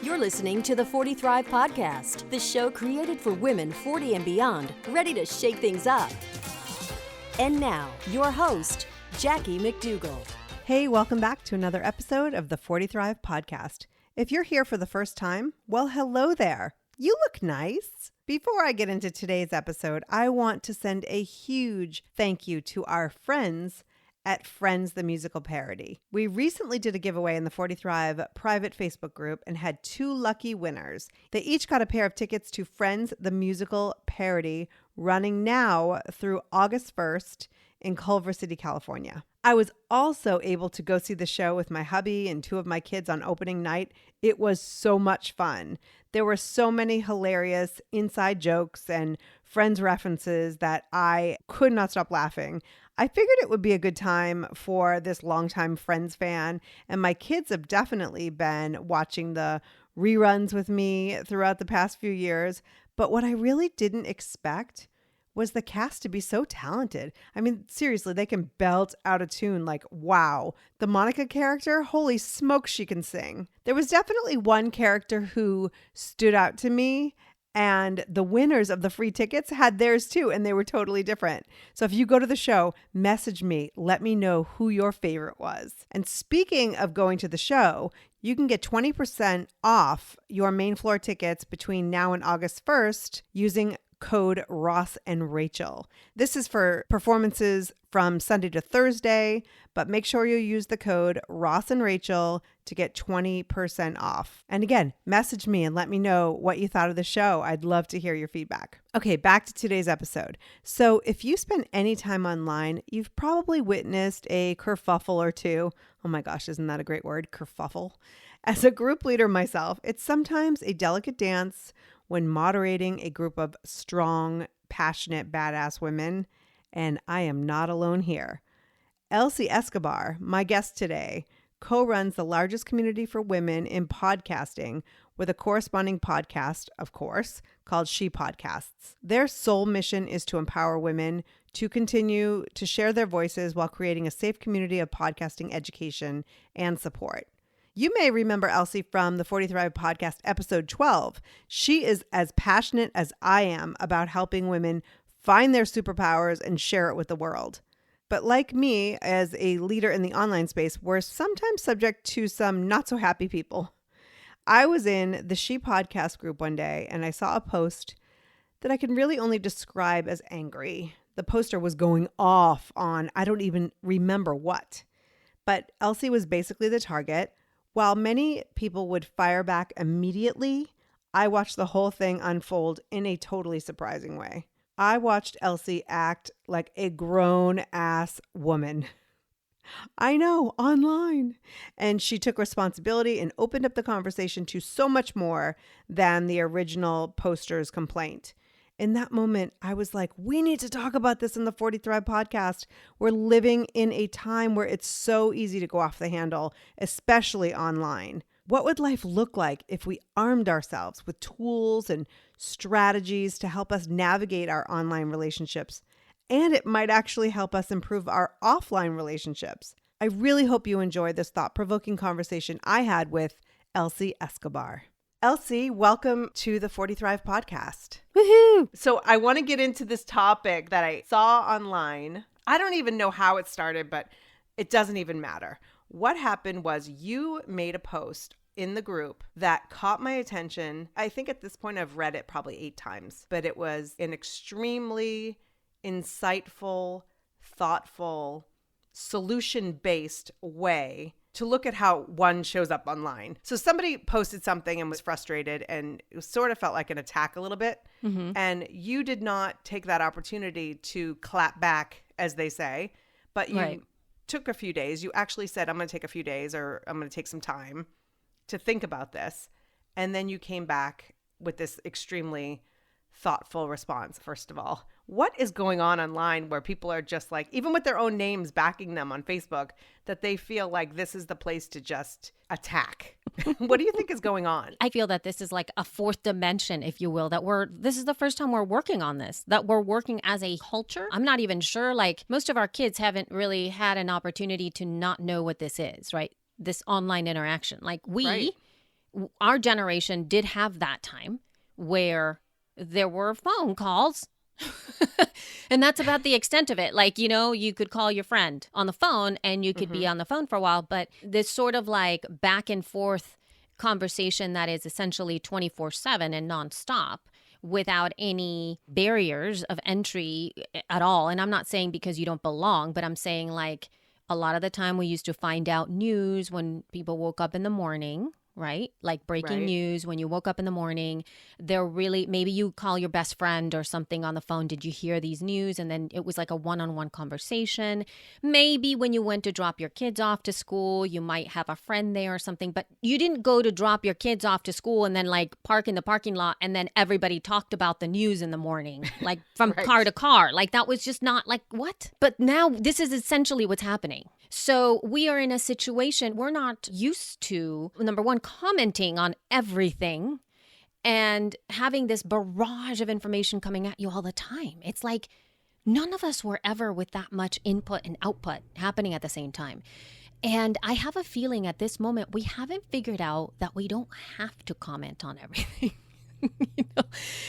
You're listening to the 40 Thrive Podcast, the show created for women 40 and beyond, ready to shake things up. And now, your host, Jackie McDougall. Hey, welcome back to another episode of the 40 Thrive Podcast. If you're here for the first time, well, hello there. You look nice. Before I get into today's episode, I want to send a huge thank you to our friends at Friends the Musical Parody. We recently did a giveaway in the 40 Thrive private Facebook group and had 2 lucky winners. They each got a pair of tickets to Friends the Musical Parody, running now through August 1st in Culver City, California. I was also able to go see the show with my hubby and 2 of my kids on opening night. It was so much fun. There were so many hilarious inside jokes and Friends references that I could not stop laughing. I figured it would be a good time for this longtime Friends fan, and my kids have definitely been watching the reruns with me throughout the past few years. But what I really didn't expect was the cast to be so talented. I mean, seriously, they can belt out a tune like, wow. The Monica character, holy smokes, she can sing. There was definitely one character who stood out to me, and the winners of the free tickets had theirs too, and they were totally different. So if you go to the show, message me, let me know who your favorite was. And speaking of going to the show, you can get 20% off your main floor tickets between now and August 1st using code Ross and Rachel. This is for performances from Sunday to Thursday, but make sure you use the code Ross and Rachel to get 20% off. And again, message me and let me know what you thought of the show. I'd love to hear your feedback. Okay, back to today's episode. So if you spend any time online, you've probably witnessed a kerfuffle or two. Oh my gosh, isn't that a great word? Kerfuffle. As a group leader myself, it's sometimes a delicate dance when moderating a group of strong, passionate, badass women, and I am not alone here. Elsie Escobar, my guest today, co-runs the largest community for women in podcasting with a corresponding podcast, of course, called She Podcasts. Their sole mission is to empower women to continue to share their voices while creating a safe community of podcasting education and support. You may remember Elsie from the 40 Thrive Podcast, episode 12. She is as passionate as I am about helping women find their superpowers and share it with the world. But like me, as a leader in the online space, we're sometimes subject to some not so happy people. I was in the She Podcast group one day and I saw a post that I can really only describe as angry. The poster was going off on, I don't even remember what. But Elsie was basically the target. While many people would fire back immediately, I watched the whole thing unfold in a totally surprising way. I watched Elsie act like a grown-ass woman. I know, online. And she took responsibility and opened up the conversation to so much more than the original poster's complaint. In that moment, I was like, we need to talk about this in the 40 Thrive podcast. We're living in a time where it's so easy to go off the handle, especially online. What would life look like if we armed ourselves with tools and strategies to help us navigate our online relationships? And it might actually help us improve our offline relationships. I really hope you enjoy this thought-provoking conversation I had with Elsie Escobar. Elsie, welcome to the 40 Thrive podcast. Woohoo! So I want to get into this topic that I saw online. I don't even know how it started, but it doesn't even matter. What happened was you made a post in the group that caught my attention. I think at this point I've read it probably 8 times, but it was an extremely insightful, thoughtful, solution-based way to look at how one shows up online. So somebody posted something and was frustrated and it sort of felt like an attack a little bit. Mm-hmm. And you did not take that opportunity to clap back, as they say, but you took a few days. You actually said, I'm going to take a few days or I'm going to take some time to think about this. And then you came back with this extremely thoughtful response, first of all. What is going on online where people are just like, even with their own names backing them on Facebook, that they feel like this is the place to just attack? What do you think is going on? I feel that this is like a fourth dimension, if you will, that this is the first time we're working on this, that we're working as a culture. I'm not even sure, like most of our kids haven't really had an opportunity to not know what this is, right? this online interaction. Like Right. our generation did have that time where there were phone calls. And that's about the extent of it. Like, you could call your friend on the phone and you could be on the phone for a while. But this sort of like back and forth conversation that is essentially 24/7 and nonstop without any barriers of entry at all. And I'm not saying because you don't belong, but I'm saying like a lot of the time we used to find out news when people woke up in the morning, right? Like breaking Right. news when you woke up in the morning. Maybe you call your best friend or something on the phone. Did you hear these news? And then it was like a one-on-one conversation. Maybe when you went to drop your kids off to school, you might have a friend there or something, but you didn't go to drop your kids off to school and then like park in the parking lot and then everybody talked about the news in the morning, like from Right. car to car. Like that was just not like, what? But now this is essentially what's happening. So we are in a situation we're not used to, number one, commenting on everything and having this barrage of information coming at you all the time. It's like none of us were ever with that much input and output happening at the same time. And I have a feeling at this moment, we haven't figured out that we don't have to comment on everything.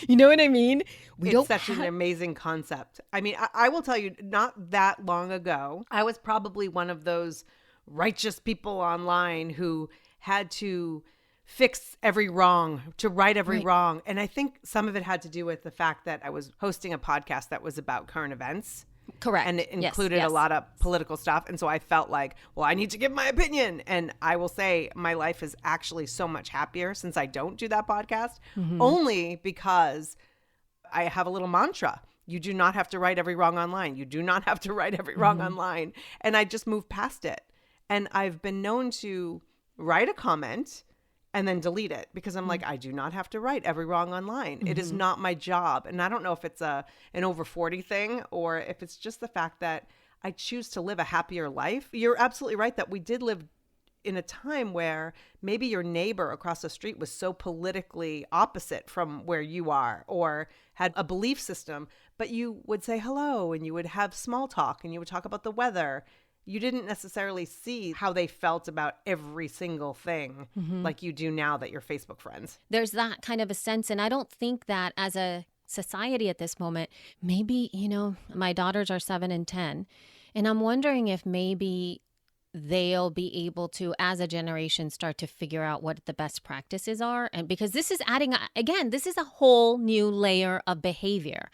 You know what I mean? It's such an amazing concept. I mean, I will tell you, not that long ago, I was probably one of those righteous people online who had to fix every wrong, to right every Right. wrong. And I think some of it had to do with the fact that I was hosting a podcast that was about current events. Correct. And it Yes, included yes. a lot of political stuff. And so I felt like, well, I need to give my opinion. And I will say my life is actually so much happier since I don't do that podcast, only because I have a little mantra. You do not have to right every wrong online. You do not have to right every wrong online. And I just moved past it. And I've been known to write a comment and then delete it because I'm like, I do not have to write every wrong online. It is not my job. And I don't know if it's an over 40 thing or if it's just the fact that I choose to live a happier life. You're absolutely right that we did live in a time where maybe your neighbor across the street was so politically opposite from where you are or had a belief system, but you would say hello and you would have small talk and you would talk about the weather. You didn't necessarily see how they felt about every single thing like you do now that you're Facebook friends. There's that kind of a sense. And I don't think that as a society at this moment, maybe, my daughters are 7 and 10, and I'm wondering if maybe they'll be able to, as a generation, start to figure out what the best practices are. And because this is adding, again, this is a whole new layer of behavior.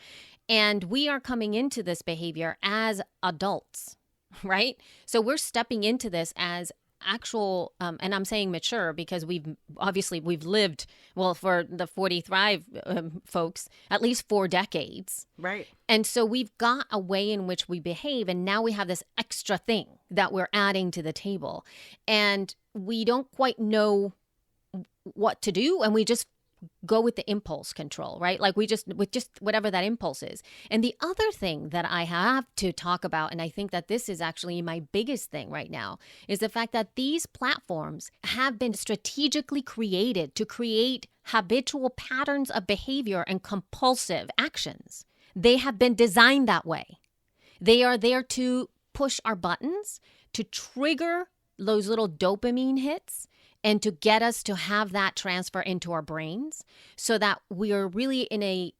And we are coming into this behavior as adults. Right? So we're stepping into this as actual, and I'm saying mature because we've lived, well, for the 40 Thrive folks, at least 4 decades. Right. And so we've got a way in which we behave. And now we have this extra thing that we're adding to the table. And we don't quite know what to do. And we just go with the impulse control, right? Like with just whatever that impulse is. And the other thing that I have to talk about, and I think that this is actually my biggest thing right now, is the fact that these platforms have been strategically created to create habitual patterns of behavior and compulsive actions. They have been designed that way. They are there to push our buttons, to trigger those little dopamine hits, and to get us to have that transfer into our brains so that we are really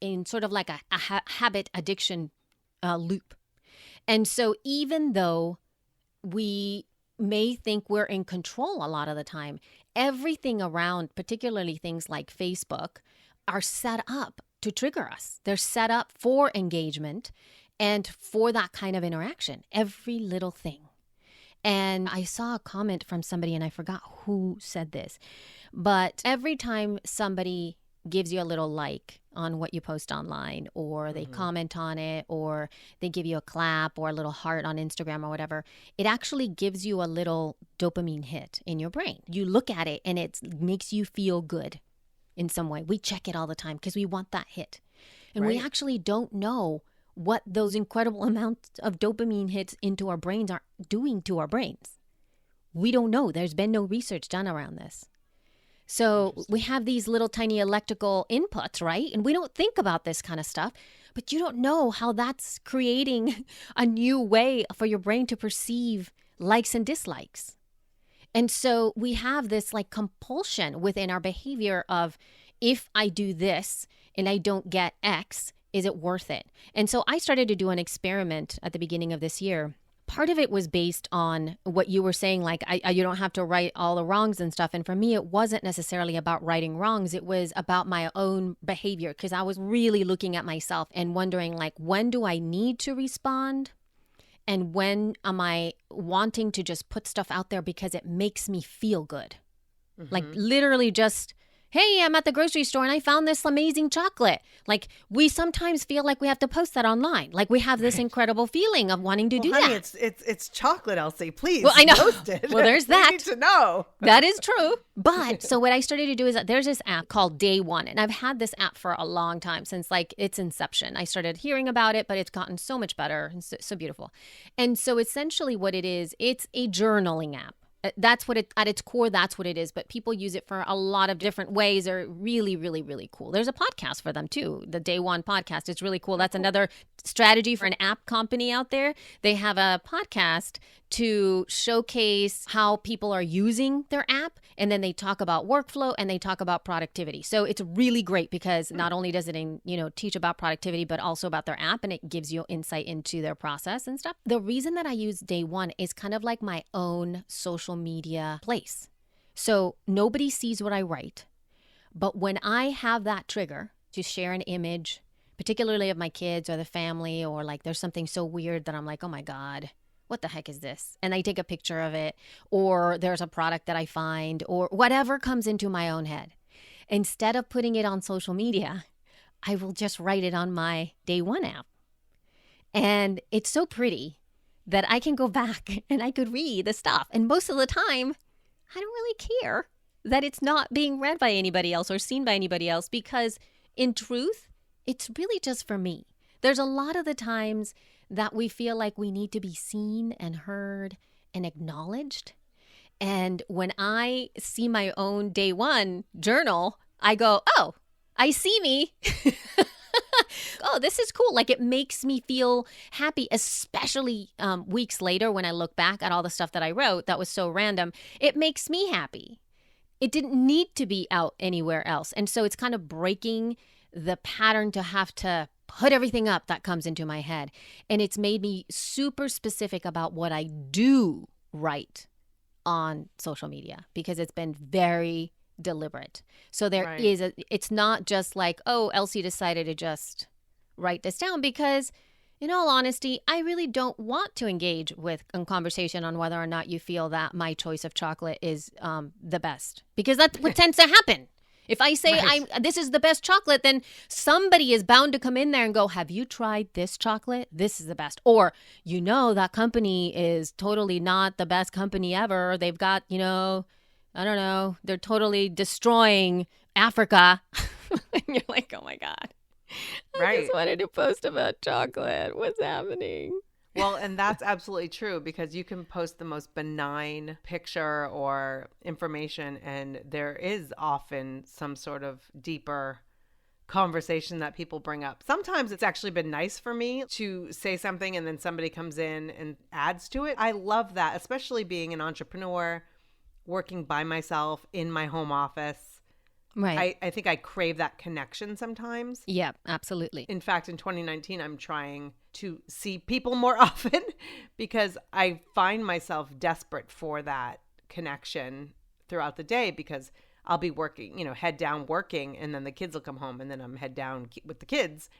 in sort of like a habit addiction loop. And so even though we may think we're in control a lot of the time, everything around, particularly things like Facebook, are set up to trigger us. They're set up for engagement and for that kind of interaction, every little thing. And I saw a comment from somebody, and I forgot who said this, but every time somebody gives you a little like on what you post online, or they comment on it, or they give you a clap or a little heart on Instagram or whatever, it actually gives you a little dopamine hit in your brain. You look at it and it makes you feel good in some way. We check it all the time because we want that hit. And we Right. actually don't know what those incredible amounts of dopamine hits into our brains are doing to our brains. We don't know. There's been no research done around this. So we have these little tiny electrical inputs, right? And we don't think about this kind of stuff, but you don't know how that's creating a new way for your brain to perceive likes and dislikes. And so we have this like compulsion within our behavior of, if I do this and I don't get X, is it worth it? And so I started to do an experiment at the beginning of this year. Part of it was based on what you were saying, like you don't have to right all the wrongs and stuff. And for me, it wasn't necessarily about righting wrongs. It was about my own behavior, because I was really looking at myself and wondering, like, when do I need to respond? And when am I wanting to just put stuff out there because it makes me feel good? Like literally just, hey, I'm at the grocery store and I found this amazing chocolate. Like, we sometimes feel like we have to post that online. Like, we have this incredible feeling of wanting to do honey, that. It's chocolate, Elsie. Please, Well, I know. post it. Well, there's that. We need to know. That is true. But so what I started to do is that there's this app called Day One. And I've had this app for a long time, since like its inception. I started hearing about it, but it's gotten so much better and so beautiful. And so essentially what it is, it's a journaling app. That's what it, at its core, that's what it is. But people use it for a lot of different ways. They're really, really, really cool. There's a podcast for them too. The Day One podcast. It's really cool. That's another strategy for an app company out there. They have a podcast to showcase how people are using their app. And then they talk about workflow and they talk about productivity. So it's really great, because not only does it, teach about productivity, but also about their app, and it gives you insight into their process and stuff. The reason that I use Day One is kind of like my own social media place. So nobody sees what I write, but when I have that trigger to share an image, particularly of my kids or the family, or like there's something so weird that I'm like, oh my God, what the heck is this? And I take a picture of it, or there's a product that I find, or whatever comes into my own head. Instead of putting it on social media, I will just write it on my Day One app. And it's so pretty that I can go back and I could read the stuff. And most of the time, I don't really care that it's not being read by anybody else or seen by anybody else, because in truth, it's really just for me. There's a lot of the times that we feel like we need to be seen and heard and acknowledged. And when I see my own Day One journal, I go, oh, I see me. Oh, this is cool. Like, it makes me feel happy, especially weeks later when I look back at all the stuff that I wrote that was so random. It makes me happy. It didn't need to be out anywhere else. And so it's kind of breaking the pattern to have to put everything up that comes into my head. And it's made me super specific about what I do write on social media, because it's been very deliberate. So there is it's not just like, oh, Elsie decided to just write this down, because in all honesty, I really don't want to engage with a conversation on whether or not you feel that my choice of chocolate is the best, because that's what tends to happen. If I say this is the best chocolate, then somebody is bound to come in there and go, have you tried this chocolate? This is the best. Or, that company is totally not the best company ever. They've got, I don't know, they're totally destroying Africa. And you're like, oh my God. I just wanted to post about chocolate. What's happening? Well, and that's absolutely true, because you can post the most benign picture or information, and there is often some sort of deeper conversation that people bring up. Sometimes it's actually been nice for me to say something and then somebody comes in and adds to it. I love that, especially being an entrepreneur, working by myself in my home office. Right. I think I crave that connection sometimes. Yeah, absolutely. In fact, in 2019, I'm trying to see people more often, because I find myself desperate for that connection throughout the day, because I'll be working, head down working, and then the kids will come home, and then I'm head down with the kids.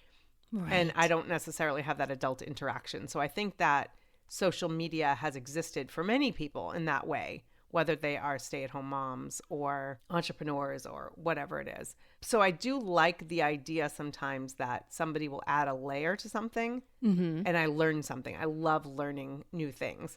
Right. And I don't necessarily have that adult interaction. So I think that social media has existed for many people in that way, whether they are stay-at-home moms or entrepreneurs or whatever it is. So I do like the idea sometimes that somebody will add a layer to something, and I learn something. I love learning new things.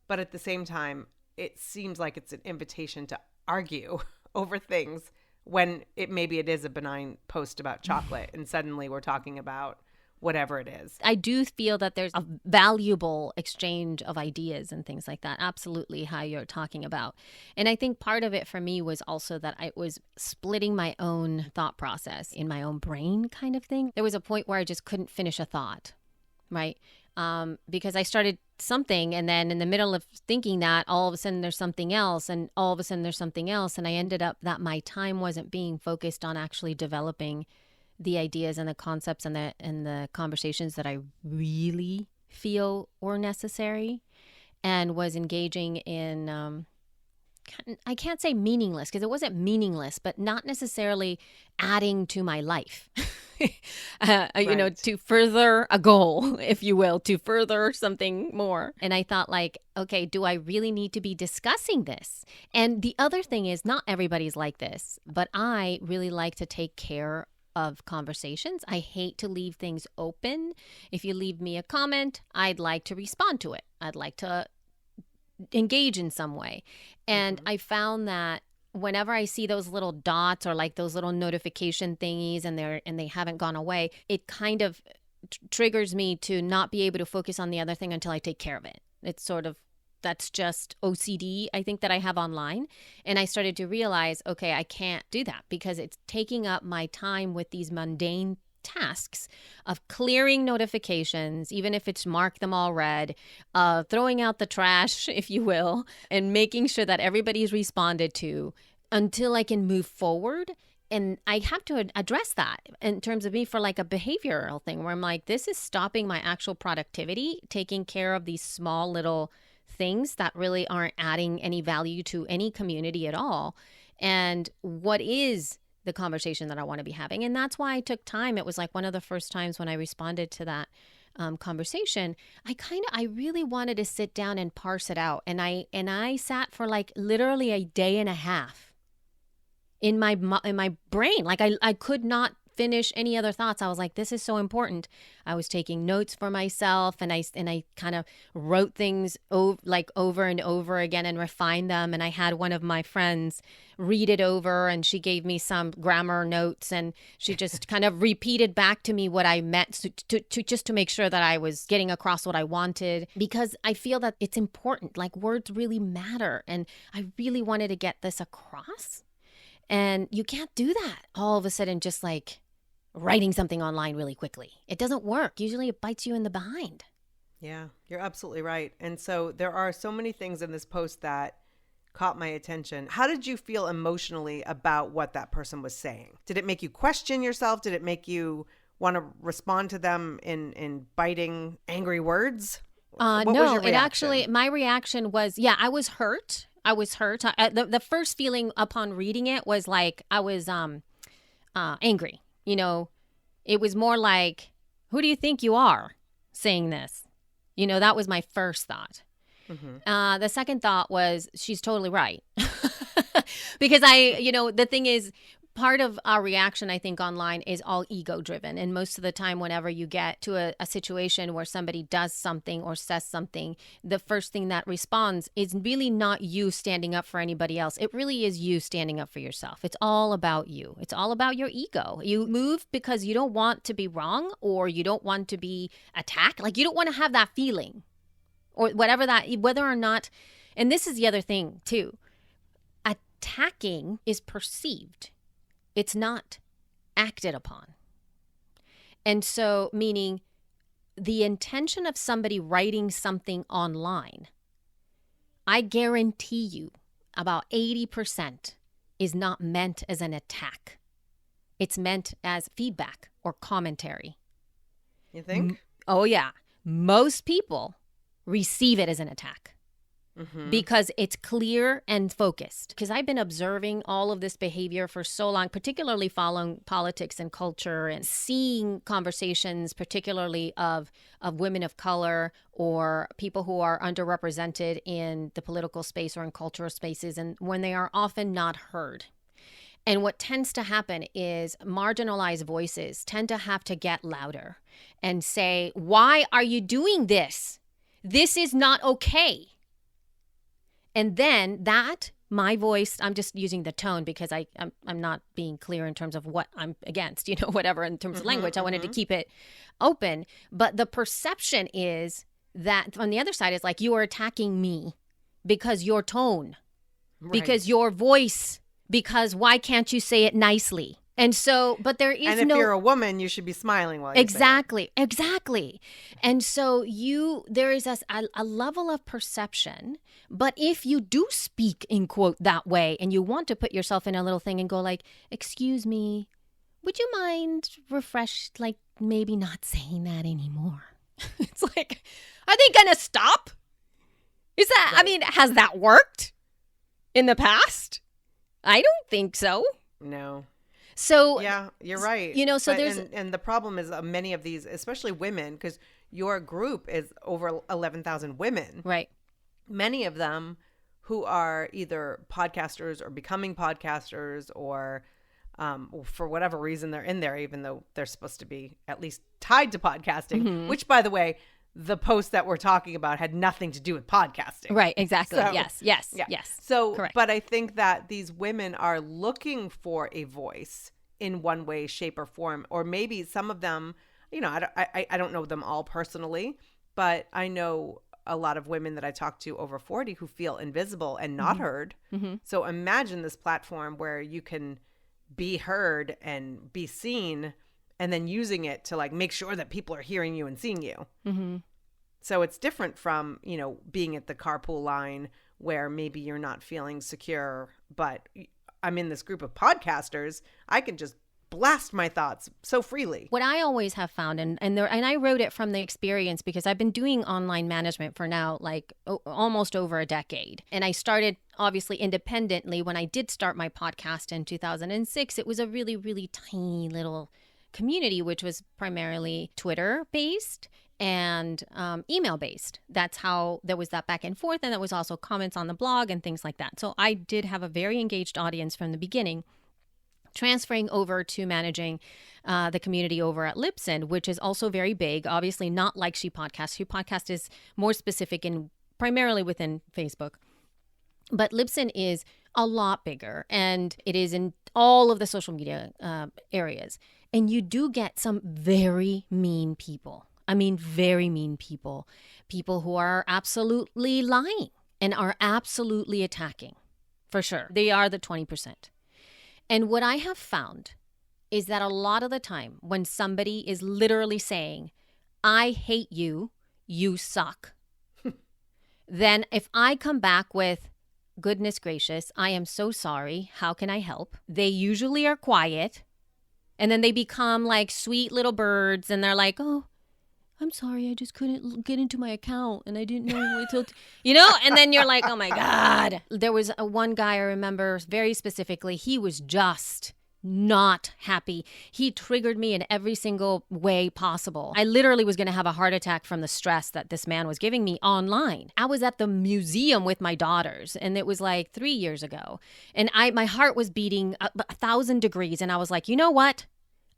But at the same time, it seems like it's an invitation to argue over things when maybe it is a benign post about chocolate and suddenly we're talking about whatever it is. I do feel that there's a valuable exchange of ideas and things like that. Absolutely, how you're talking about. And I think part of it for me was also that I was splitting my own thought process in my own brain kind of thing. There was a point where I just couldn't finish a thought, right? because I started something, and then in the middle of thinking that, all of a sudden there's something else, and all of a sudden there's something else, and I ended up that my time wasn't being focused on actually developing the ideas and the concepts and the conversations that I really feel were necessary, and was engaging in I can't say meaningless, because it wasn't meaningless, but not necessarily adding to my life. Right. To further a goal, if you will, to further something more. And I thought, like, okay, do I really need to be discussing this? And the other thing is, not everybody's like this, but I really like to take care of conversations. I hate to leave things open. If you leave me a comment, I'd like to respond to it. I'd like to engage in some way. And I found that whenever I see those little dots or like those little notification thingies and they haven't gone away, it kind of triggers me to not be able to focus on the other thing until I take care of it. It's sort of, that's just OCD, I think, that I have online. And I started to realize, okay, I can't do that because it's taking up my time with these mundane tasks of clearing notifications, even if it's mark them all red, throwing out the trash, if you will, and making sure that everybody's responded to until I can move forward. And I have to address that in terms of me for like a behavioral thing where I'm like, this is stopping my actual productivity, taking care of these small little things that really aren't adding any value to any community at all. And what is the conversation that I want to be having? And that's why I took time. It was like one of the first times when I responded to that conversation, I really wanted to sit down and parse it out. And I sat for like literally a day and a half in my brain. Like I could not finish any other thoughts. I was like, this is so important. I was taking notes for myself, and I kind of wrote things over and over again and refined them. And I had one of my friends read it over, and she gave me some grammar notes, and she just kind of repeated back to me what I meant to make sure that I was getting across what I wanted, because I feel that it's important. Like, words really matter, and I really wanted to get this across. And you can't do that all of a sudden just like writing something online really quickly. It doesn't work. Usually it bites you in the behind. Yeah, you're absolutely right. And so there are so many things in this post that caught my attention. How did you feel emotionally about what that person was saying? Did it make you question yourself? Did it make you want to respond to them in biting, angry words? What was No, your it actually, reaction? my reaction was, yeah, I was hurt. The first feeling upon reading it was like I was angry. You know, it was more like, who do you think you are saying this? You know, that was my first thought. Mm-hmm. The second thought was, she's totally right. Because the thing is, part of our reaction, I think, online is all ego driven. And most of the time, whenever you get to a situation where somebody does something or says something, the first thing that responds is really not you standing up for anybody else. It really is you standing up for yourself. It's all about you. It's all about your ego. You move because you don't want to be wrong, or you don't want to be attacked. Like, you don't want to have that feeling, or whether or not, and this is the other thing too, attacking is perceived. It's not acted upon. And so, meaning the intention of somebody writing something online, I guarantee you about 80% is not meant as an attack. It's meant as feedback or commentary. You think? Oh, yeah. Most people receive it as an attack. Mm-hmm. Because it's clear and focused. Because I've been observing all of this behavior for so long, particularly following politics and culture, and seeing conversations, particularly of women of color or people who are underrepresented in the political space or in cultural spaces, and when they are often not heard. And what tends to happen is marginalized voices tend to have to get louder and say, why are you doing this? This is not okay. And then that, my voice, I'm just using the tone because I'm not being clear in terms of what I'm against, whatever in terms of language. I wanted to keep it open. But the perception is that on the other side is like, you are attacking me because your tone, Right. because your voice, because why can't you say it nicely? And so, but there is and if no... you're a woman, you should be smiling while you say it. Exactly. And so there is a level of perception, but if you do speak in quote that way and you want to put yourself in a little thing and go like, excuse me, would you mind like maybe not saying that anymore? It's like, are they going to stop? Is that, Right. I mean, has that worked in the past? I don't think so. No. So, Yeah, you're right. So But- there's... and the problem is many of these, especially women, because your group is over 11,000 women. Right. Many of them who are either podcasters or becoming podcasters or for whatever reason they're in there, even though they're supposed to be at least tied to podcasting, which, by the way, the post that we're talking about had nothing to do with podcasting. Right, exactly. So, Yes. Yeah. So, Correct. but I think that these women are looking for a voice in one way, shape, or form, or maybe some of them, I don't know them all personally, but I know a lot of women that I talk to over 40 who feel invisible and not heard. So imagine this platform where you can be heard and be seen, and then using it to like make sure that people are hearing you and seeing you. So it's different from, being at the carpool line where maybe you're not feeling secure, but I'm in this group of podcasters. I can just blast my thoughts so freely. What I always have found, and I wrote it from the experience because I've been doing online management for now like almost over a decade. And I started obviously independently. When I did start my podcast in 2006, it was a really, really tiny little community, which was primarily Twitter based and email based. That's how there was that back and forth. And there was also comments on the blog and things like that. So I did have a very engaged audience from the beginning. Transferring over to managing the community over at Libsyn, which is also very big, obviously not like She Podcast. She Podcast is more specific and primarily within Facebook. But Libsyn is a lot bigger, and it is in all of the social media areas. And you do get some very mean people. I mean, very mean people. People who are absolutely lying and are absolutely attacking, for sure. They are the 20%. And what I have found is that a lot of the time when somebody is literally saying, I hate you, you suck, then if I come back with, goodness gracious, I am so sorry, how can I help? They usually are quiet, and then they become like sweet little birds, and they're like, oh, I'm sorry, I just couldn't get into my account and I didn't know until, and then you're like, oh my God. There was one guy I remember very specifically, he was just not happy. He triggered me in every single way possible. I literally was going to have a heart attack from the stress that this man was giving me online. I was at the museum with my daughters, and it was like 3 years ago. And my heart was beating 1,000 degrees. And I was like, you know what?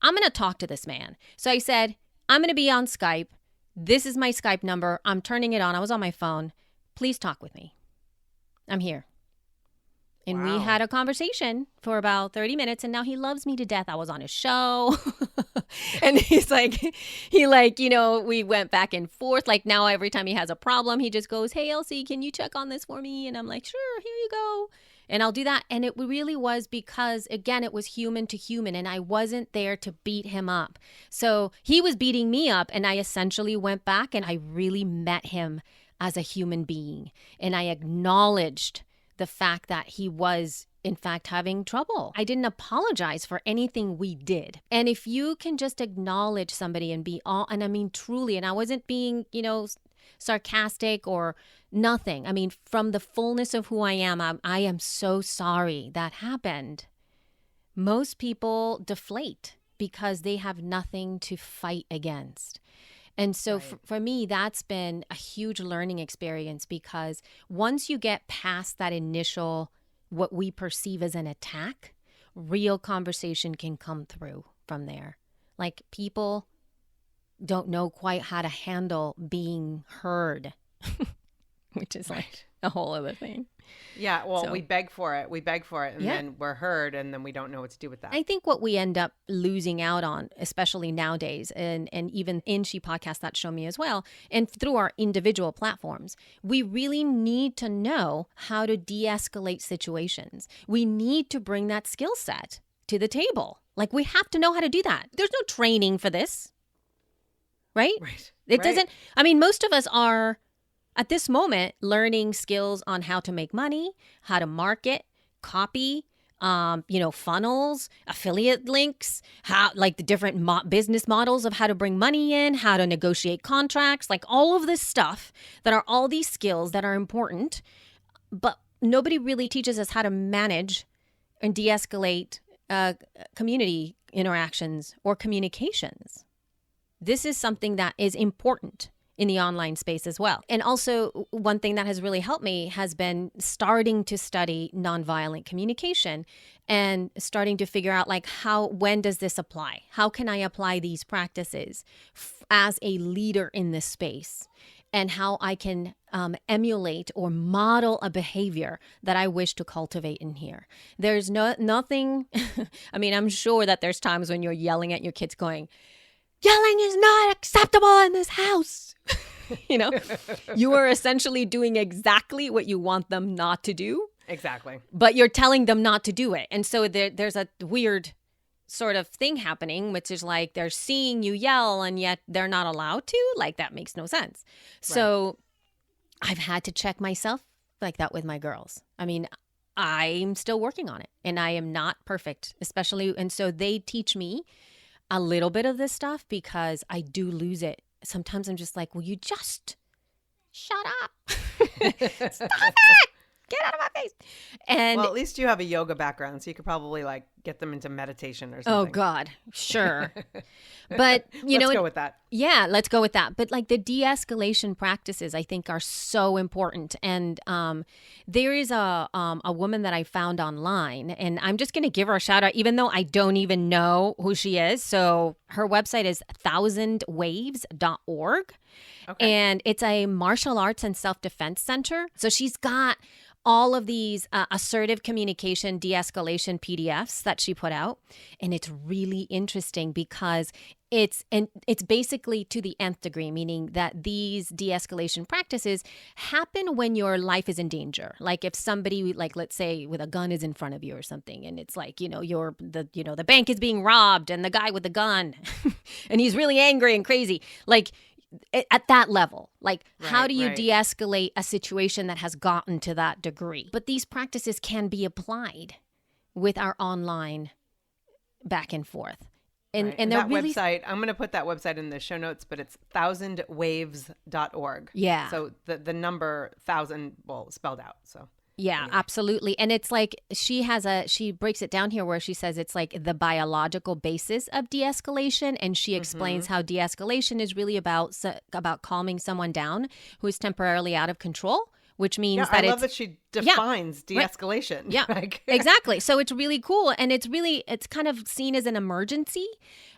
I'm going to talk to this man. So I said, I'm going to be on Skype. This is my Skype number. I'm turning it on. I was on my phone. Please talk with me. I'm here. And Wow. we had a conversation for about 30 minutes, and now he loves me to death. I was on his show. And we went back and forth. Like now every time he has a problem, he just goes, hey, Elsie, can you check on this for me? And I'm like, sure, here you go. And I'll do that. And it really was because, again, it was human to human, and I wasn't there to beat him up. So he was beating me up, and I essentially went back and I really met him as a human being. And I acknowledged the fact that he was, in fact, having trouble. I didn't apologize for anything we did. And if you can just acknowledge somebody and and I mean, truly, and I wasn't being, sarcastic or nothing. I mean, from the fullness of who I am so sorry that happened. Most people deflate because they have nothing to fight against. And so Right. for me, that's been a huge learning experience, because once you get past that initial, what we perceive as an attack, real conversation can come through from there. Like, people don't know quite how to handle being heard, which is like a whole other thing. Yeah, well, So- we beg for it. And Yeah. then we're heard, and then we don't know what to do with that. I think what we end up losing out on, especially nowadays, and even in She Podcast, that show me as well, and through our individual platforms, we really need to know how to de-escalate situations. We need to bring that skill set to the table. Like, we have to know how to do that. There's no training for this, right? Right. It doesn't, I mean, most of us are at this moment learning skills on how to make money, how to market, copy, funnels, affiliate links, how, like, the different business models of how to bring money in, how to negotiate contracts, like all of this stuff that are all these skills that are important, but nobody really teaches us how to manage and de-escalate community interactions or communications. This is something that is important in the online space as well. And also, one thing that has really helped me has been starting to study nonviolent communication and starting to figure out, like, when does this apply? How can I apply these practices as a leader in this space? And how I can emulate or model a behavior that I wish to cultivate in here. There's nothing, I mean, I'm sure that there's times when you're yelling at your kids going, yelling is not acceptable in this house. You are essentially doing exactly what you want them not to do. Exactly. But you're telling them not to do it. And so there's a weird sort of thing happening, which is like they're seeing you yell and yet they're not allowed to. Like, that makes no sense. So I've had to check myself like that with my girls. I mean, I'm still working on it and I am not perfect, especially. And so they teach me a little bit of this stuff because I do lose it. Sometimes I'm just like, will you just shut up? Stop it! Get out of my face. And well, at least you have a yoga background, so you could probably like get them into meditation or something. Oh God, sure. But let's go with that. Yeah, let's go with that. But like the de-escalation practices, I think are so important. And there is a woman that I found online, and I'm just going to give her a shout out, even though I don't even know who she is. So her website is thousandwaves.org. Okay. And it's a martial arts and self-defense center. So she's got all of these assertive communication de-escalation PDFs that she put out. And it's really interesting because it's basically to the nth degree, meaning that these de-escalation practices happen when your life is in danger. Like if somebody, like let's say with a gun is in front of you or something, and it's like, the bank is being robbed and the guy with the gun and he's really angry and crazy. Like, at that level, like how do you de-escalate a situation that has gotten to that degree? But these practices can be applied with our online back and forth. And they're that really website, I'm going to put that website in the show notes, but it's thousandwaves.org. Yeah. So the number 1,000, spelled out. So yeah, anyway. Absolutely. And it's like she breaks it down here where she says it's like the biological basis of de-escalation. And she explains how de-escalation is really about calming someone down who is temporarily out of control, which means that I love that she defines de-escalation. Yeah, exactly. So it's really cool. And it's kind of seen as an emergency.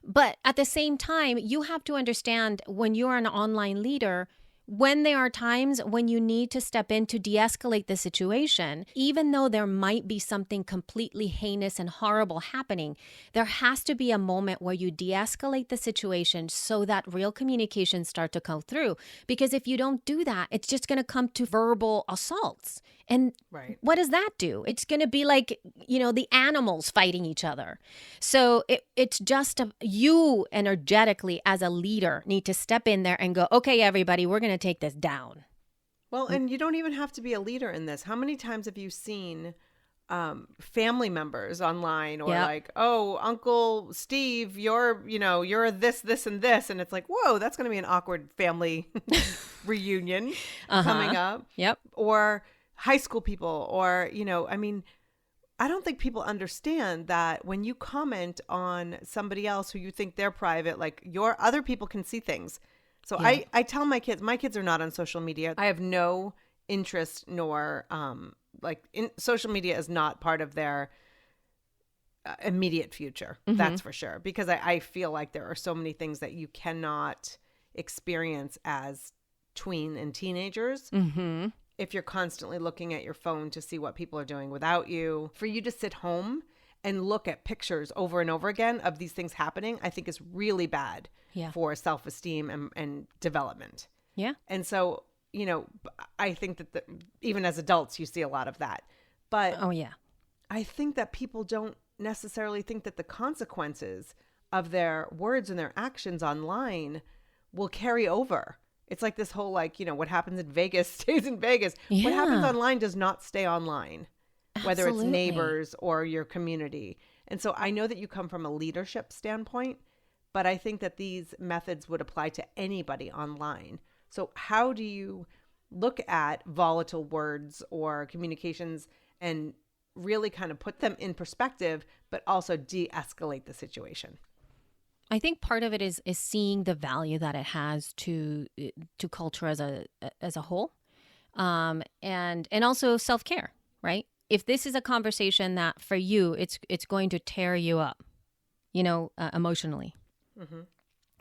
But at the same time, you have to understand when you're an online leader, when there are times when you need to step in to de-escalate the situation, even though there might be something completely heinous and horrible happening, there has to be a moment where you de-escalate the situation so that real communications start to come through. Because if you don't do that, it's just going to come to verbal assaults. And what does that do? It's going to be like, the animals fighting each other. So it's just you energetically as a leader need to step in there and go, okay, everybody, we're going to take this down. Well, and you don't even have to be a leader in this. How many times have you seen family members online or like, oh, Uncle Steve, you're this, and this. And it's like, whoa, that's going to be an awkward family reunion coming up. Yep. Or high school people or, I don't think people understand that when you comment on somebody else who you think they're private, like your other people can see things. So I tell my kids are not on social media. I have no interest nor social media is not part of their immediate future. That's for sure. Because I feel like there are so many things that you cannot experience as tween and teenagers. Mm-hmm. If you're constantly looking at your phone to see what people are doing without you, for you to sit home and look at pictures over and over again of these things happening, I think is really bad for self-esteem and development. Yeah. And so, I think that even as adults, you see a lot of that. But I think that people don't necessarily think that the consequences of their words and their actions online will carry over. It's like this whole, like, what happens in Vegas stays in Vegas. Yeah. What happens online does not stay online, whether it's Absolutely. neighbors or your community. And so I know that you come from a leadership standpoint, but I think that these methods would apply to anybody online. So how do you look at volatile words or communications and really kind of put them in perspective, but also de-escalate the situation? I think part of it is seeing the value that it has to culture as a whole, and also self-care, right? If this is a conversation that for you it's going to tear you up, emotionally,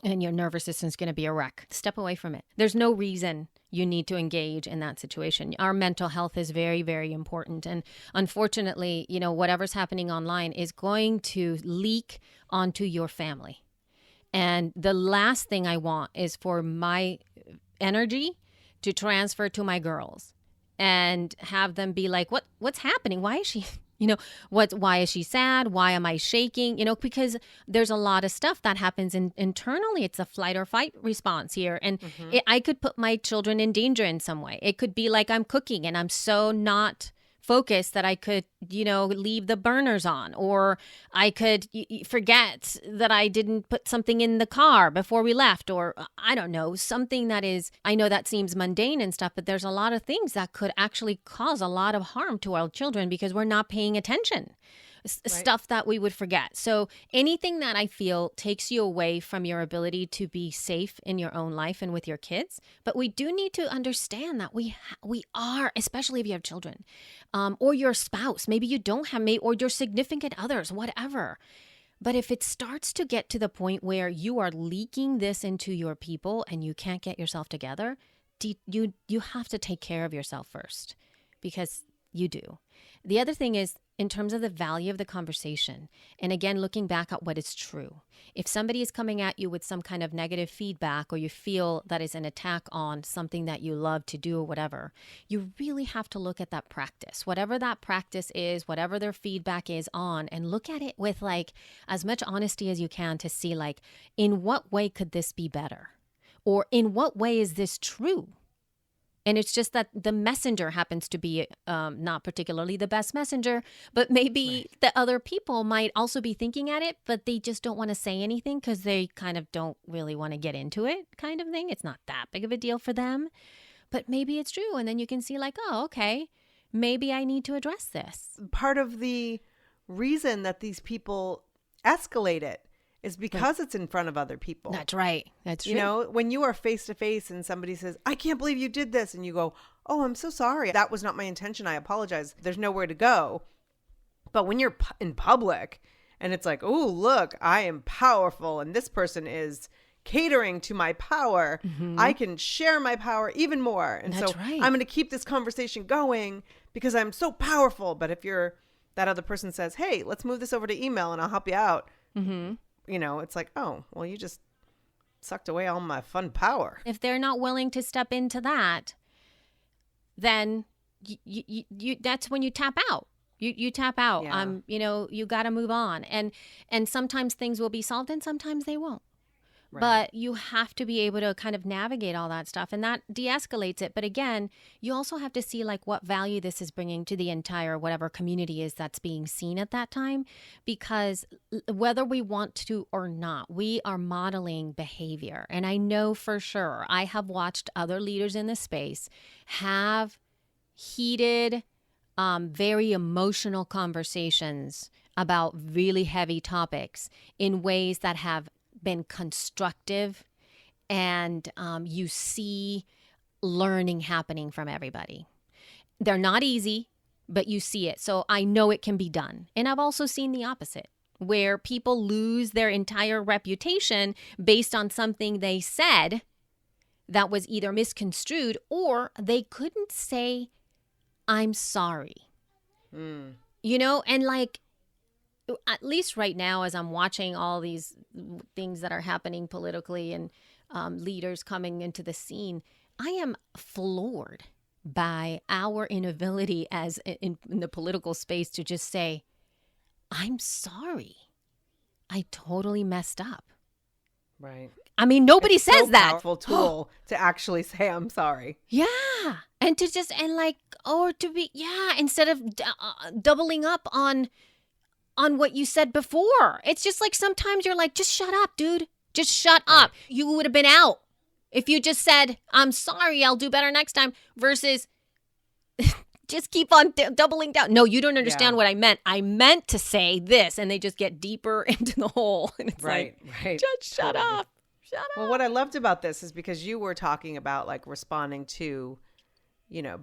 and your nervous system's going to be a wreck, step away from it. There's no reason you need to engage in that situation. Our mental health is very, very important. And unfortunately, whatever's happening online is going to leak onto your family. And the last thing I want is for my energy to transfer to my girls and have them be like, what's happening? Why is she, why is she sad? Why am I shaking? Because there's a lot of stuff that happens internally. It's a flight or fight response here. And I could put my children in danger in some way. It could be like I'm cooking and I'm so not focused that I could, leave the burners on, or I could forget that I didn't put something in the car before we left, or I don't know, something that is, I know that seems mundane and stuff, but there's a lot of things that could actually cause a lot of harm to our children because we're not paying attention. Stuff that we would forget. So anything that I feel takes you away from your ability to be safe in your own life and with your kids. But we do need to understand that we are, especially if you have children, or your spouse, maybe you don't have, or your significant others, whatever. But if it starts to get to the point where you are leaking this into your people and you can't get yourself together, you have to take care of yourself first, because you do. The other thing is, in terms of the value of the conversation, and again, looking back at what is true. If somebody is coming at you with some kind of negative feedback, or you feel that is an attack on something that you love to do or whatever, you really have to look at that practice, whatever that practice is, whatever their feedback is on, and look at it with like as much honesty as you can to see like, in what way could this be better? Or in what way is this true? And it's just that the messenger happens to be not particularly the best messenger, but maybe the other people might also be thinking at it, but they just don't want to say anything because they kind of don't really want to get into it, kind of thing. It's not that big of a deal for them, but maybe it's true. And then you can see like, oh, okay, maybe I need to address this. Part of the reason that these people escalate it is because it's in front of other people. That's right. That's true. When you are face to face and somebody says, I can't believe you did this. And you go, oh, I'm so sorry. That was not my intention. I apologize. There's nowhere to go. But when you're in public and it's like, oh, look, I am powerful and this person is catering to my power. I can share my power even more. And That's so right. I'm going to keep this conversation going because I'm so powerful. But if that other person says, hey, let's move this over to email and I'll help you out. It's like, oh, well, you just sucked away all my fun power. If they're not willing to step into that, then you that's when you tap out. You tap out. Yeah. You got to move on. And sometimes things will be solved and sometimes they won't. Right. But you have to be able to kind of navigate all that stuff, and that de-escalates it. But again, you also have to see like what value this is bringing to the entire whatever community is that's being seen at that time, because whether we want to or not, we are modeling behavior. And I know for sure, I have watched other leaders in this space have heated, very emotional conversations about really heavy topics in ways that have been constructive, and you see learning happening from everybody. They're not easy, but you see it. So I know it can be done. And I've also seen the opposite, where people lose their entire reputation based on something they said that was either misconstrued or they couldn't say, I'm sorry. And like, at least right now, as I'm watching all these things that are happening politically and leaders coming into the scene, I am floored by our inability as in the political space to just say, I'm sorry. I totally messed up. Right. I mean, nobody It's says so that. Powerful tool to actually say, I'm sorry. Yeah. And to just, and like, or to be, yeah, instead of doubling up on what you said before. It's just like sometimes you're like, just shut up, dude. Just shut up. You would have been out if you just said, I'm sorry, I'll do better next time, versus just keep on doubling down. No, you don't understand what I meant. I meant to say this. And they just get deeper into the hole. And it's Right. just shut up. Shut up. Well, what I loved about this is because you were talking about like responding to,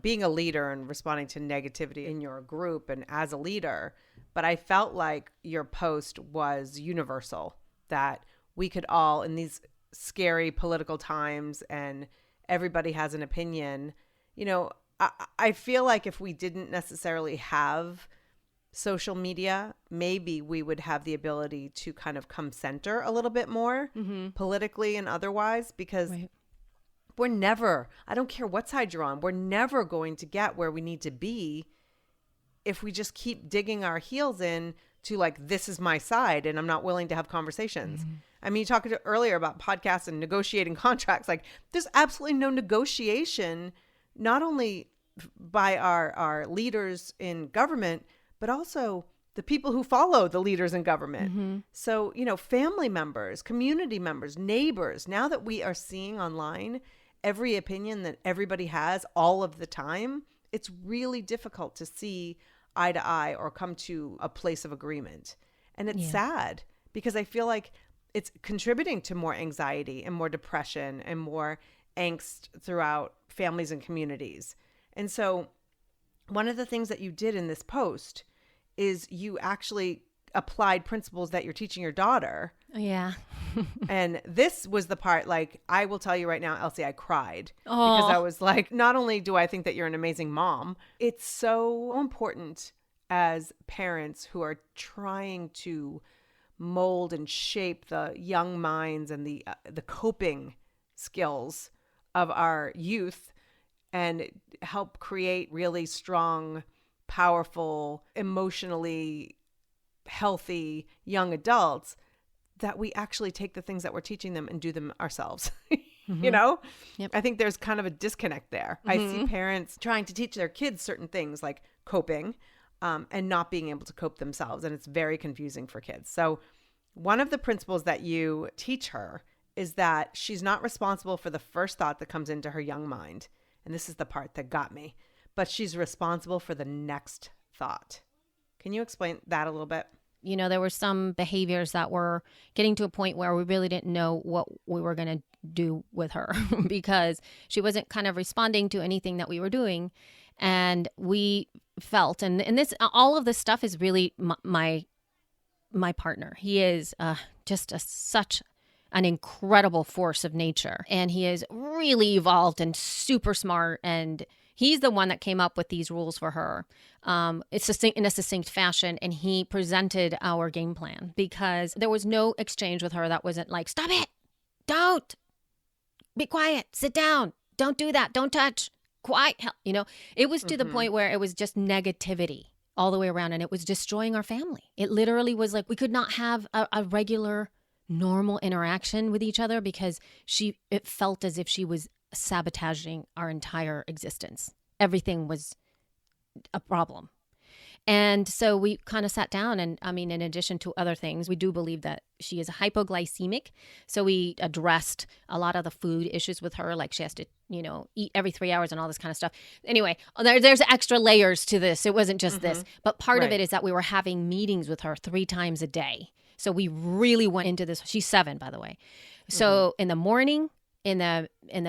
being a leader and responding to negativity in your group and as a leader. But I felt like your post was universal, that we could all, in these scary political times and everybody has an opinion, I feel like if we didn't necessarily have social media, maybe we would have the ability to kind of come center a little bit more politically and otherwise, because we're never, I don't care what side you're on, we're never going to get where we need to be if we just keep digging our heels in to like, this is my side and I'm not willing to have conversations. I mean, you talked earlier about podcasts and negotiating contracts. Like there's absolutely no negotiation, not only by our leaders in government, but also the people who follow the leaders in government. So, family members, community members, neighbors, now that we are seeing online every opinion that everybody has all of the time, it's really difficult to see eye to eye or come to a place of agreement. And it's sad because I feel like it's contributing to more anxiety and more depression and more angst throughout families and communities. And so one of the things that you did in this post is you actually applied principles that you're teaching your daughter. Yeah. And this was the part, like, I will tell you right now, Elsie, I cried because I was like, not only do I think that you're an amazing mom, it's so important as parents who are trying to mold and shape the young minds and the coping skills of our youth and help create really strong, powerful, emotionally healthy young adults, that we actually take the things that we're teaching them and do them ourselves. Yep. I think there's kind of a disconnect there. I see parents trying to teach their kids certain things like coping and not being able to cope themselves. And it's very confusing for kids. So one of the principles that you teach her is that she's not responsible for the first thought that comes into her young mind. And this is the part that got me. But she's responsible for the next thought. Can you explain that a little bit? There were some behaviors that were getting to a point where we really didn't know what we were going to do with her because she wasn't kind of responding to anything that we were doing. And we felt, and this, all of this stuff is really my partner. He is just such an incredible force of nature. And he is really evolved and super smart. And he's the one that came up with these rules for her. It's in a succinct fashion. And he presented our game plan because there was no exchange with her that wasn't like, stop it. Don't. Be quiet. Sit down. Don't do that. Don't touch. Quiet. It was to the point where it was just negativity all the way around. And it was destroying our family. It literally was like we could not have a regular, normal interaction with each other because it felt as if she was sabotaging our entire existence. Everything was a problem. And so we kind of sat down and, in addition to other things, we do believe that she is hypoglycemic. So we addressed a lot of the food issues with her, like she has to, eat every 3 hours and all this kind of stuff. Anyway, there's extra layers to this. It wasn't just this. But part of it is that we were having meetings with her 3 times a day. So we really went into this. She's 7, by the way. So in the morning, in the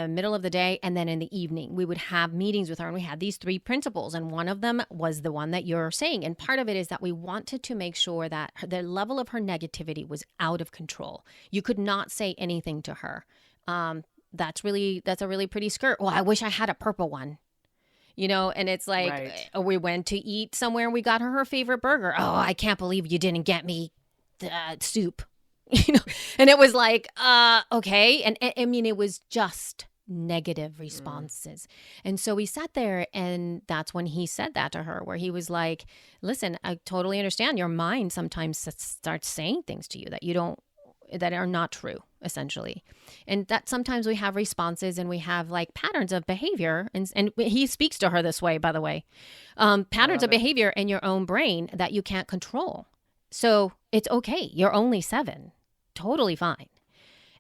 middle of the day, and then in the evening, we would have meetings with her, and we had these 3 principles, and one of them was the one that you're saying. And part of it is that we wanted to make sure that the level of her negativity was out of control. You could not say anything to her. That's a really pretty skirt. Well, I wish I had a purple one. And it's like, we went to eat somewhere and we got her favorite burger. Oh, I can't believe you didn't get me the soup. And it was like, okay. And it was just negative responses. And so we sat there, and that's when he said that to her, where he was like, listen, I totally understand your mind sometimes starts saying things to you that are not true, essentially. And that sometimes we have responses and we have like patterns of behavior. And he speaks to her this way, by the way, patterns of behavior in your own brain that you can't control. So it's okay. You're only 7. Totally fine.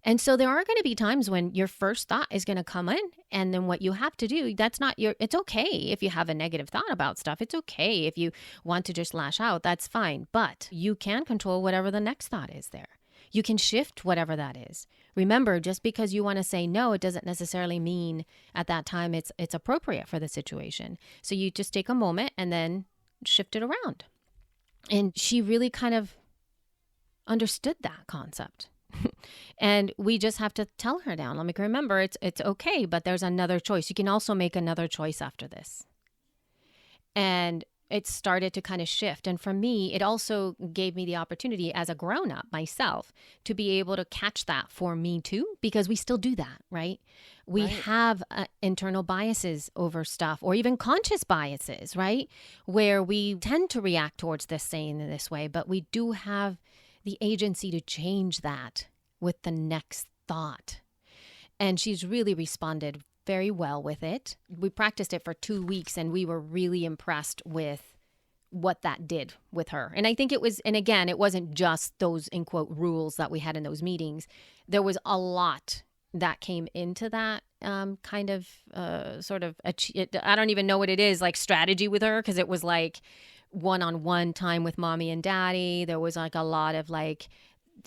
And so there are going to be times when your first thought is going to come in, and then what you have to do, it's okay if you have a negative thought about stuff. It's okay if you want to just lash out, that's fine. But you can control whatever the next thought is there. You can shift whatever that is. Remember, just because you want to say no, it doesn't necessarily mean at that time it's appropriate for the situation. So you just take a moment and then shift it around. And she really kind of understood that concept. And we just have to tell her down. Like, remember, it's okay, but there's another choice. You can also make another choice after this. And it started to kind of shift. And for me, it also gave me the opportunity as a grown-up myself to be able to catch that for me too, because we still do that, right? We have internal biases over stuff, or even conscious biases, right? Where we tend to react towards this saying in this way, but we do have the agency to change that with the next thought. And she's really responded very well with it. We practiced it for 2 weeks, and we were really impressed with what that did with her. And I think it was, and again, it wasn't just those in quote rules that we had in those meetings. There was a lot that came into that kind of sort of, I don't even know what it is, like strategy with her, because it was like one-on-one time with mommy and daddy. There was like a lot of like,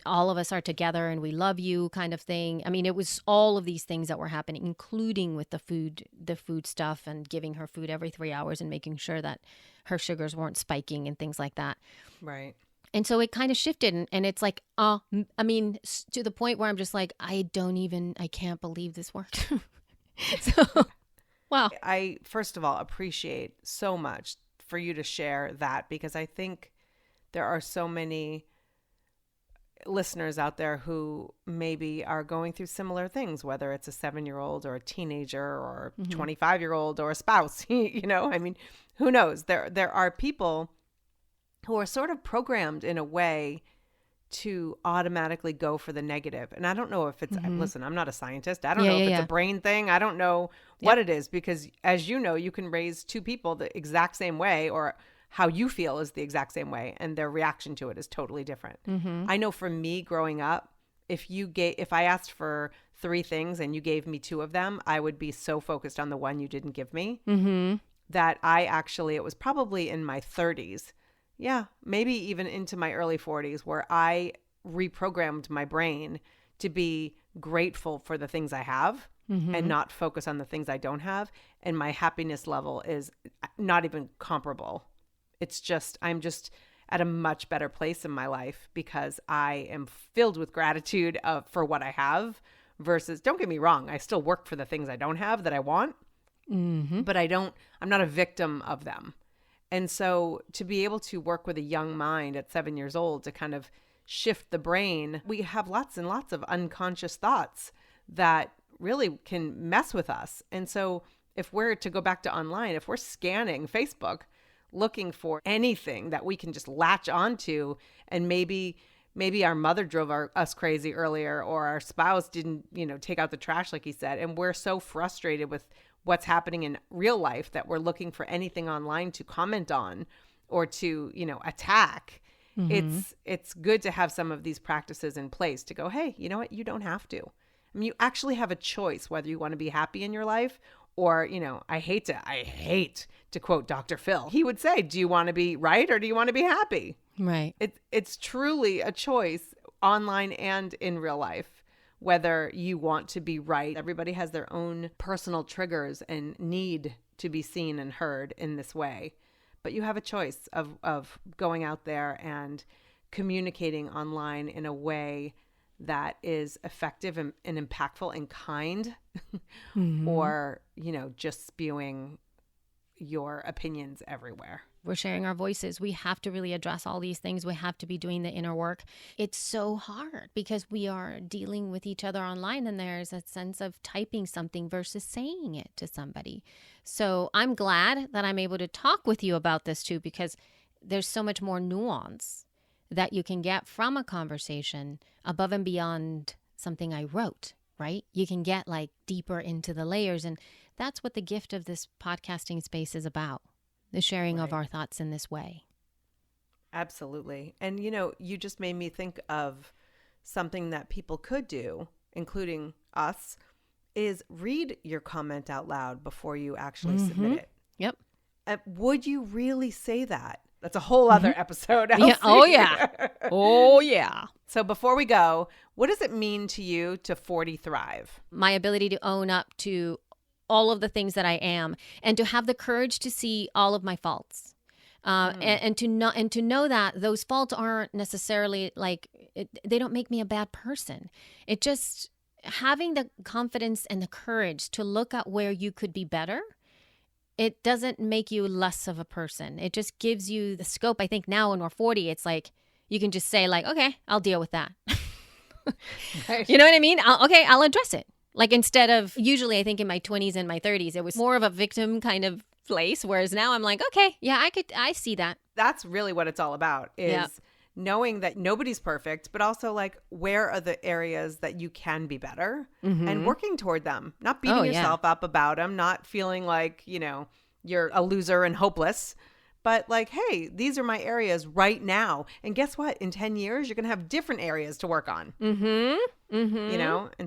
all of us are together and we love you kind of thing. I mean, it was all of these things that were happening, including with the food stuff, and giving her food every 3 hours and making sure that her sugars weren't spiking and things like that. Right. And so it kind of shifted, and it's like, I mean, to the point where I'm just like, I can't believe this worked. So, wow. I, first of all, appreciate so much for you to share that, because I think there are so many listeners out there who maybe are going through similar things, whether it's a 7-year-old or a teenager or 25-year-old or a spouse, you know, I mean, who knows? There are people who are sort of programmed in a way to automatically go for the negative. And I don't know if it's, listen, I'm not a scientist. I don't know if it's a brain thing. I don't know what it is, because as you know, you can raise 2 people the exact same way, or how you feel is the exact same way, and their reaction to it is totally different. I know for me growing up, if I asked for 3 things and you gave me 2 of them, I would be so focused on the one you didn't give me that it was probably in my 30s, maybe even into my early 40s, where I reprogrammed my brain to be grateful for the things I have and not focus on the things I don't have. And my happiness level is not even comparable. It's just, I'm just at a much better place in my life because I am filled with gratitude for what I have versus, don't get me wrong, I still work for the things I don't have that I want, but I'm not a victim of them. And so to be able to work with a young mind at 7 years old to kind of shift the brain, we have lots and lots of unconscious thoughts that really can mess with us. And so if we're to go back to online, if we're scanning Facebook, looking for anything that we can just latch onto, and maybe our mother drove us crazy earlier, or our spouse didn't, take out the trash like he said, and we're so frustrated with what's happening in real life that we're looking for anything online to comment on or to, attack. It's good to have some of these practices in place to go, hey, you know what? You don't have to. I mean, you actually have a choice whether you want to be happy in your life or, I hate to quote Dr. Phil. He would say, do you want to be right or do you want to be happy? Right. It's truly a choice online and in real life, whether you want to be right. Everybody has their own personal triggers and need to be seen and heard in this way. But you have a choice of going out there and communicating online in a way that is effective and impactful and kind, or, just spewing your opinions everywhere. We're sharing our voices. We have to really address all these things. We have to be doing the inner work. It's so hard because we are dealing with each other online, and there's a sense of typing something versus saying it to somebody. So I'm glad that I'm able to talk with you about this too, because there's so much more nuance that you can get from a conversation above and beyond something I wrote, right? You can get like deeper into the layers. And that's what the gift of this podcasting space is about. The sharing of our thoughts in this way. Absolutely. And, you just made me think of something that people could do, including us, is read your comment out loud before you actually submit it. Yep. Would you really say that? That's a whole other episode. Yeah. Oh, yeah. Oh, yeah. So before we go, what does it mean to you to 40 Thrive? My ability to own up to all of the things that I am, and to have the courage to see all of my faults, and to know that those faults aren't necessarily they don't make me a bad person. It just having the confidence and the courage to look at where you could be better. It doesn't make you less of a person. It just gives you the scope. I think now when we're 40, it's like you can just say okay, I'll deal with that. Right. You know what I mean? I'll address it. Like instead of usually I think in my 20s and my 30s, it was more of a victim kind of place. Whereas now I'm like, okay, yeah, I see that. That's really what it's all about is knowing that nobody's perfect, but also where are the areas that you can be better and working toward them, not beating yourself up about them, not feeling like, you're a loser and hopeless. But hey, these are my areas right now. And guess what? In 10 years, you're going to have different areas to work on. And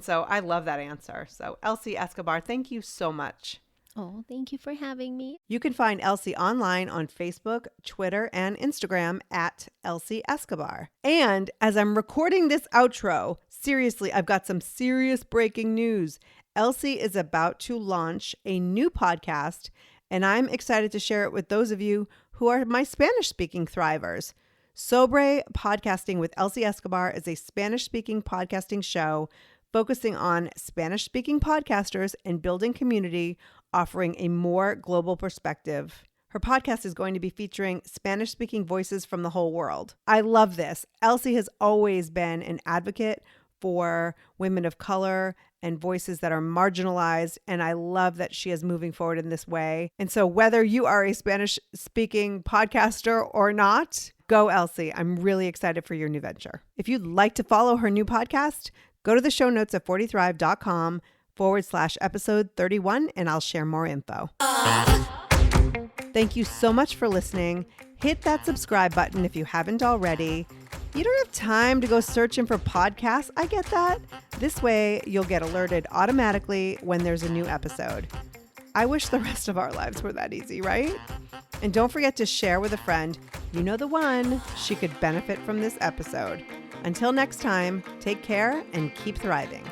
so I love that answer. So Elsie Escobar, thank you so much. Oh, thank you for having me. You can find Elsie online on Facebook, Twitter, and Instagram at Elsie Escobar. And as I'm recording this outro, seriously, I've got some serious breaking news. Elsie is about to launch a new podcast, and I'm excited to share it with those of you who are my Spanish-speaking thrivers. Sobre Podcasting with Elsie Escobar is a Spanish-speaking podcasting show focusing on Spanish-speaking podcasters and building community, offering a more global perspective. Her podcast is going to be featuring Spanish-speaking voices from the whole world. I love this. Elsie has always been an advocate for women of color and voices that are marginalized. And I love that she is moving forward in this way. And so whether you are a Spanish-speaking podcaster or not, go Elsie. I'm really excited for your new venture. If you'd like to follow her new podcast, go to the show notes at 40thrive.com/episode 31, and I'll share more info. Thank you so much for listening. Hit that subscribe button if you haven't already. You don't have time to go searching for podcasts. I get that. This way, you'll get alerted automatically when there's a new episode. I wish the rest of our lives were that easy, right? And don't forget to share with a friend. You know the one. She could benefit from this episode. Until next time, take care and keep thriving.